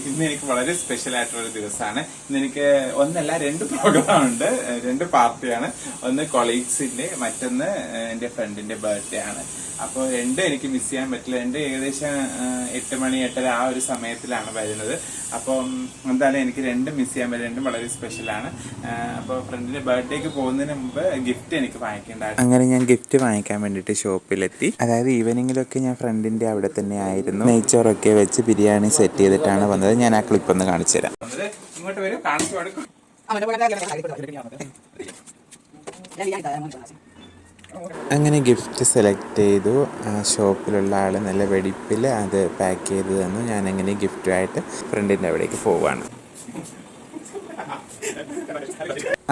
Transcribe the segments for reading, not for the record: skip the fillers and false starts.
ഇന്ന് എനിക്ക് വളരെ സ്പെഷ്യൽ ആയിട്ടുള്ള ദിവസമാണ്. ഇന്ന് എനിക്ക് ഒന്നല്ല രണ്ട് പ്രോഗ്രാം ഉണ്ട്, രണ്ട് പാർട്ടിയാണ്. ഒന്ന് കൊളീഗ്സിന്റെ, മറ്റൊന്ന് എന്റെ ഫ്രണ്ടിന്റെ ബർത്ത്ഡേ ആണ്. അപ്പോൾ രണ്ടും എനിക്ക് മിസ് ചെയ്യാൻ പറ്റില്ല. രണ്ട് ഏകദേശം 8 മണി 8:30 ആ ഒരു സമയത്തിലാണ് വരുന്നത്. അപ്പം എന്തായാലും എനിക്ക് രണ്ടും മിസ് ചെയ്യാൻ പറ്റില്ല. രണ്ടും വളരെ സ്പെഷ്യലാണ്. അപ്പോൾ ഫ്രണ്ടിന്റെ ബർത്ത്ഡേക്ക് പോകുന്നതിന് മുമ്പ് ഗിഫ്റ്റ് എനിക്ക് വാങ്ങിക്കേണ്ടായിരുന്നു. അങ്ങനെ ഞാൻ ഗിഫ്റ്റ് വാങ്ങിക്കാൻ വേണ്ടിയിട്ട് ഷോപ്പിലെത്തി. അതായത് ഈവനിങ്ങിലൊക്കെ ഞാൻ ഫ്രണ്ടിന്റെ അവിടെ തന്നെ ആയിരുന്നു. നെയ്ച്ചോറൊക്കെ വെച്ച് ബിരിയാണി സെറ്റ് ചെയ്തിട്ടാണ് വന്നത്. ഞാൻ ആ ക്ലിപ്പ് ഒന്ന് കാണിച്ചു തരാം. ഇങ്ങോട്ട് വരും, കാണിച്ചു കൊടുക്കും. അങ്ങനെ ഗിഫ്റ്റ് സെലക്ട് ചെയ്തു. ഷോപ്പിലുള്ള ആൾ നല്ല വെടിപ്പിൽ അത് പാക്ക് ചെയ്ത് തന്നു. ഞാനങ്ങനെ ഗിഫ്റ്റുമായിട്ട് ഫ്രണ്ടിൻ്റെ അവിടേക്ക് പോവാണ്.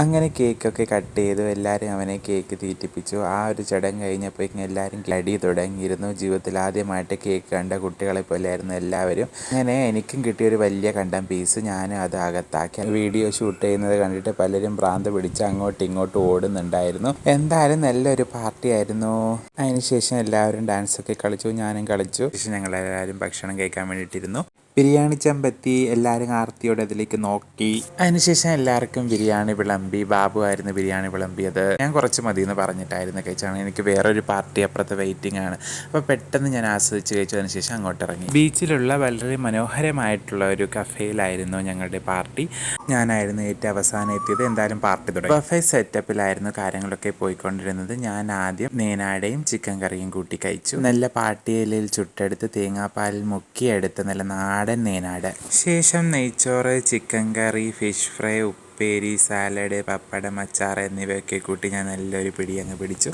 അങ്ങനെ കേക്കൊക്കെ കട്ട് ചെയ്തു. എല്ലാവരും അവനെ കേക്ക് തീറ്റിപ്പിച്ചു. ആ ഒരു ചടങ്ങ് കഴിഞ്ഞപ്പോഴേക്കും എല്ലാവരും അടി തുടങ്ങിയിരുന്നു. ജീവിതത്തിൽ ആദ്യമായിട്ട് കേക്ക് കണ്ട കുട്ടികളെ പോലെയായിരുന്നു എല്ലാവരും. അങ്ങനെ എനിക്കും കിട്ടിയൊരു വലിയ കണ്ടം പീസ്. ഞാനും അത് അകത്താക്കി. വീഡിയോ ഷൂട്ട് ചെയ്യുന്നത് കണ്ടിട്ട് പലരും ഭ്രാന്ത് പിടിച്ച് അങ്ങോട്ടും ഇങ്ങോട്ടും ഓടുന്നുണ്ടായിരുന്നു. എന്തായാലും നല്ലൊരു പാർട്ടി ആയിരുന്നു. അതിനുശേഷം എല്ലാവരും ഡാൻസൊക്കെ കളിച്ചു, ഞാനും കളിച്ചു. ശേഷം ഞങ്ങളെല്ലാവരും ഭക്ഷണം കഴിക്കാൻ വേണ്ടിയിട്ടിരുന്നു. ബിരിയാണി ചെമ്പത്തി എല്ലാവരും ആർത്തിയോടെ അതിലേക്ക് നോക്കി. അതിനുശേഷം എല്ലാവർക്കും ബിരിയാണി വിളമ്പി. ബാബു ആയിരുന്നു ബിരിയാണി വിളമ്പിയത്. ഞാൻ കുറച്ച് മതി എന്ന് പറഞ്ഞിട്ടായിരുന്നു കഴിച്ചാണ്. എനിക്ക് വേറൊരു പാർട്ടി അപ്പുറത്ത് വെയിറ്റിംഗ് ആണ്. അപ്പോൾ പെട്ടെന്ന് ഞാൻ ആസ്വദിച്ച് കഴിച്ചതിന് ശേഷം അങ്ങോട്ട് ഇറങ്ങി. ബീച്ചിലുള്ള വളരെ മനോഹരമായിട്ടുള്ള ഒരു കഫേയിലായിരുന്നു ഞങ്ങളുടെ പാർട്ടി. ഞാനായിരുന്നു ഏറ്റവും അവസാനം എത്തിയത്. എന്തായാലും പാർട്ടി തുടങ്ങി. ബഫേ സെറ്റപ്പിലായിരുന്നു കാര്യങ്ങളൊക്കെ പോയിക്കൊണ്ടിരുന്നത്. ഞാൻ ആദ്യം നേനാടയും ചിക്കൻ കറിയും കൂട്ടി കഴിച്ചു. നല്ല പാട്ടിയിലയിൽ ചുട്ടെടുത്ത് തേങ്ങാപ്പാലിൽ മുക്കിയെടുത്ത് നല്ല നാടൻ നേനാട്. ശേഷം നെയ്ച്ചോറ്, ചിക്കൻ കറി, ഫിഷ് ഫ്രൈ, ഉപ്പേരി, സാലഡ്, പപ്പടം, അച്ചാർ എന്നിവയൊക്കെ കൂട്ടി ഞാൻ നല്ലൊരു പിടി അങ്ങ് പിടിച്ചു.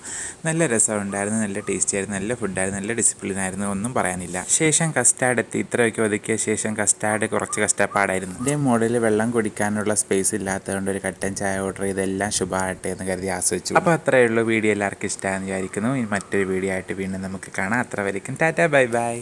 നല്ല രസമുണ്ടായിരുന്നു, നല്ല ടേസ്റ്റി ആയിരുന്നു, നല്ല ഫുഡായിരുന്നു, നല്ല ഡിസിപ്ലിനായിരുന്നു, ഒന്നും പറയാനില്ല. ശേഷം കസ്റ്റാർഡ് എത്തി. ഇത്രയൊക്കെ ഒതുക്കിയ ശേഷം കസ്റ്റാർഡ് കുറച്ച് കഷ്ടപ്പാടായിരുന്നു. എൻ്റെ മോഡിൽ വെള്ളം കുടിക്കാനുള്ള സ്പേസ് ഇല്ലാത്തതുകൊണ്ട് ഒരു കട്ടൻ ചായ ഓർഡർ ചെയ്ത് എല്ലാം ശുഭമാകട്ടെ എന്ന് കരുതി ആസ്വദിച്ചു. അപ്പോൾ അത്രയേ ഉള്ളൂ. വീഡിയോ എല്ലാവർക്കും ഇഷ്ടമാണെന്ന് വിചാരിക്കുന്നു. ഇനി മറ്റൊരു വീഡിയോ ആയിട്ട് വീണ്ടും നമുക്ക് കാണാം. അത്ര വരയ്ക്കും ടാറ്റാ, ബൈ ബൈ.